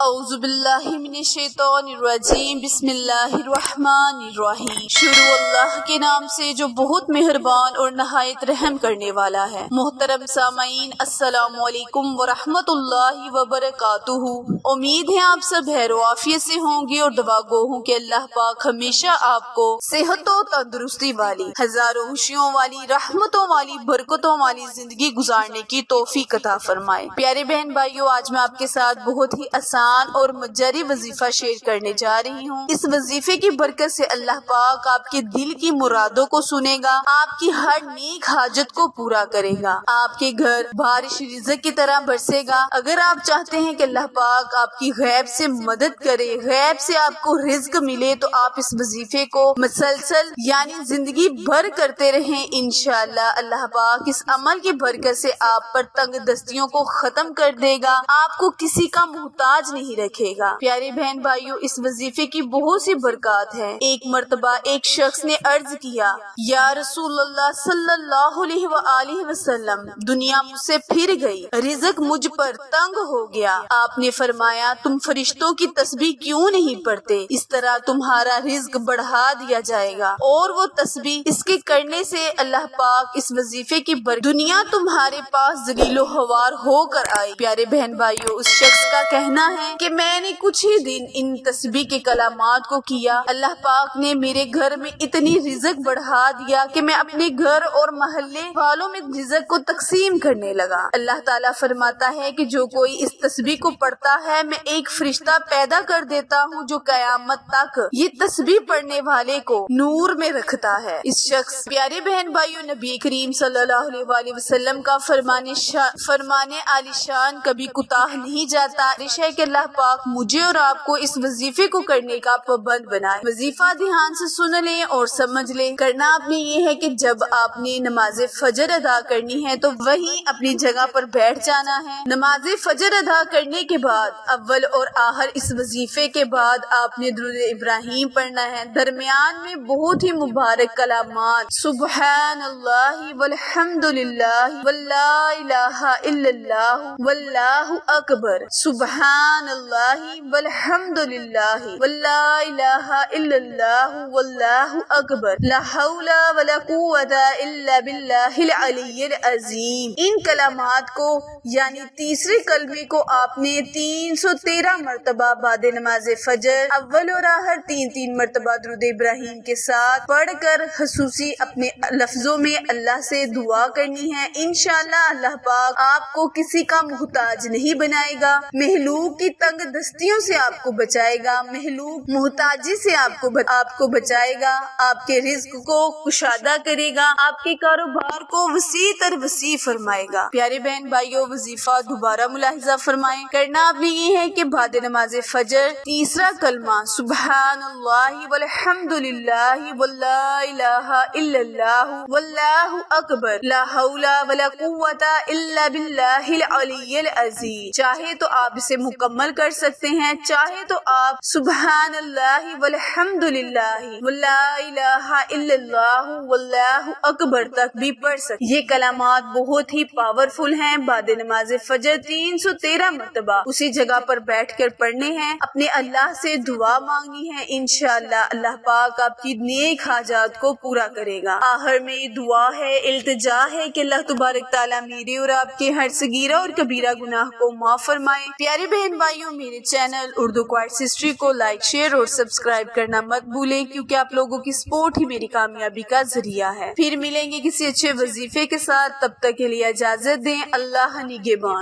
اعوذ باللہ من الشیطان الرجیم بسم اللہ الرحمن الرحیم۔ شروع اللہ کے نام سے جو بہت مہربان اور نہایت رحم کرنے والا ہے۔ محترم سامعین، السلام علیکم ورحمۃ اللہ وبرکاتہ۔ امید ہے آپ سب خیر و عافیت سے ہوں گے اور دعا گو ہوں کہ اللہ پاک ہمیشہ آپ کو صحت و تندرستی والی، ہزاروں خوشیوں والی، رحمتوں والی، برکتوں والی زندگی گزارنے کی توفیق عطا فرمائے۔ پیارے بہن بھائیوں، آج میں آپ کے ساتھ بہت ہی آسان اور مجری وظیفہ شیئر کرنے جا رہی ہوں۔ اس وظیفے کی برکت سے اللہ پاک آپ کے دل کی مرادوں کو سنے گا، آپ کی ہر نیک حاجت کو پورا کرے گا، آپ کے گھر بارش رزق کی طرح برسے گا۔ اگر آپ چاہتے ہیں کہ اللہ پاک آپ کی غیب سے مدد کرے، غیب سے آپ کو رزق ملے، تو آپ اس وظیفے کو مسلسل یعنی زندگی بھر کرتے رہیں۔ انشاءاللہ اللہ پاک اس عمل کی برکت سے آپ پر تنگ دستیوں کو ختم کر دے گا، آپ کو کسی کا محتاج نہیں رکھے گا۔ پیارے بہن بھائیوں، اس وظیفے کی بہت سی برکات ہیں۔ ایک مرتبہ ایک شخص نے عرض کیا، یا رسول اللہ صلی اللہ علیہ وآلہ وسلم، دنیا مجھ سے پھر گئی، رزق مجھ پر تنگ ہو گیا۔ آپ نے فرمایا، تم فرشتوں کی تسبیح کیوں نہیں پڑھتے؟ اس طرح تمہارا رزق بڑھا دیا جائے گا، اور وہ تسبیح اس کے کرنے سے اللہ پاک اس وظیفے کی دنیا تمہارے پاس ذلیل و خوار ہو کر آئی۔ پیارے بہن بھائیوں، اس شخص کا کہنا ہے کہ میں نے کچھ ہی دن ان تسبیح کے کلمات کو کیا، اللہ پاک نے میرے گھر میں اتنی رزق بڑھا دیا کہ میں اپنے گھر اور محلے والوں میں رزق کو تقسیم کرنے لگا۔ اللہ تعالیٰ فرماتا ہے کہ جو کوئی اس تسبیح کو پڑھتا ہے، میں ایک فرشتہ پیدا کر دیتا ہوں جو قیامت تک یہ تسبیح پڑھنے والے کو نور میں رکھتا ہے۔ اس شخص، پیارے بہن بھائیوں، نبی کریم صلی اللہ علیہ وآلہ وسلم کا فرمانے عالی شان کبھی کوتاہ نہیں جاتا۔ ہے کہ اللہ پاک مجھے اور آپ کو اس وظیفے کو کرنے کا پابند بنائے۔ وظیفہ دھیان سے سن لیں اور سمجھ لیں۔ کرنا آپ نے یہ ہے کہ جب آپ نے نماز فجر ادا کرنی ہے تو وہیں اپنی جگہ پر بیٹھ جانا ہے۔ نماز فجر ادا کرنے کے بعد اول اور آخر اس وظیفے کے بعد آپ نے درود ابراہیم پڑھنا ہے۔ درمیان میں بہت ہی مبارک کلمات، سبحان اللہ والحمد للہ واللا الہ الا اللہ واللہ اکبر، سبحان اللہ والحمد للہ واللا الہ الا اللہ واللہ اکبر، لا حول ولا قوت الا باللہ العلی العظیم۔ ان کلمات کو یعنی تیسرے کلمے کو آپ نے 313 مرتبہ بعد نماز فجر اول اور آخر 3 مرتبہ درود ابراہیم کے ساتھ پڑھ کر خصوصی اپنے لفظوں میں اللہ سے دعا کرنی ہے۔ انشاءاللہ اللہ پاک آپ کو کسی کا محتاج نہیں بنائے گا، مخلوق کی تنگ دستیوں سے آپ کو بچائے گا، مخلوق محتاجی سے آپ کو بچائے گا، آپ کے رزق کو کشادہ کرے گا، آپ کے کاروبار کو وسیع تر وسیع فرمائے گا۔ پیارے بہن بھائیوں، وظیفہ دوبارہ ملاحظہ فرمائیں۔ کرنا آپ نے یہ ہے کہ بعد نماز فجر تیسرا کلمہ، سبحان اللہ والحمد للہ واللا الہ الا اللہ واللہ اکبر، لا حول ولا قوت الا باللہ العلی العظیم، چاہے تو آپ اسے مکمل کر سکتے ہیں، چاہے تو آپ سبحان اللہ والحمد للہ واللا الہ الا اللہ واللہ اکبر تک بھی پڑھ سکتے ہیں۔ یہ کلمات بہت ہی پاورفل ہیں۔ بعد نماز فجر 313 مرتبہ اسی جگہ پر بیٹھ کر پڑھنے ہیں، اپنے اللہ سے دعا مانگنی ہے۔ انشاءاللہ اللہ پاک آپ کی نیک حاجات کو پورا کرے گا۔ آخر میں دعا ہے، التجا ہے کہ اللہ تبارک تعالیٰ میرے اور آپ کے ہر صغیرہ اور کبیرہ گناہ کو معاف فرمائے۔ پیارے بہن بھائیوں، میرے چینل اردو کوئٹس ہسٹری کو لائک، شیئر اور سبسکرائب کرنا مت بھولیں، کیونکہ آپ لوگوں کی سپورٹ ہی میری کامیابی کا ذریعہ ہے۔ پھر ملیں گے کسی اچھے وظیفے کے ساتھ، تب تک کے لیے اجازت دیں۔ اللہ نگہبان۔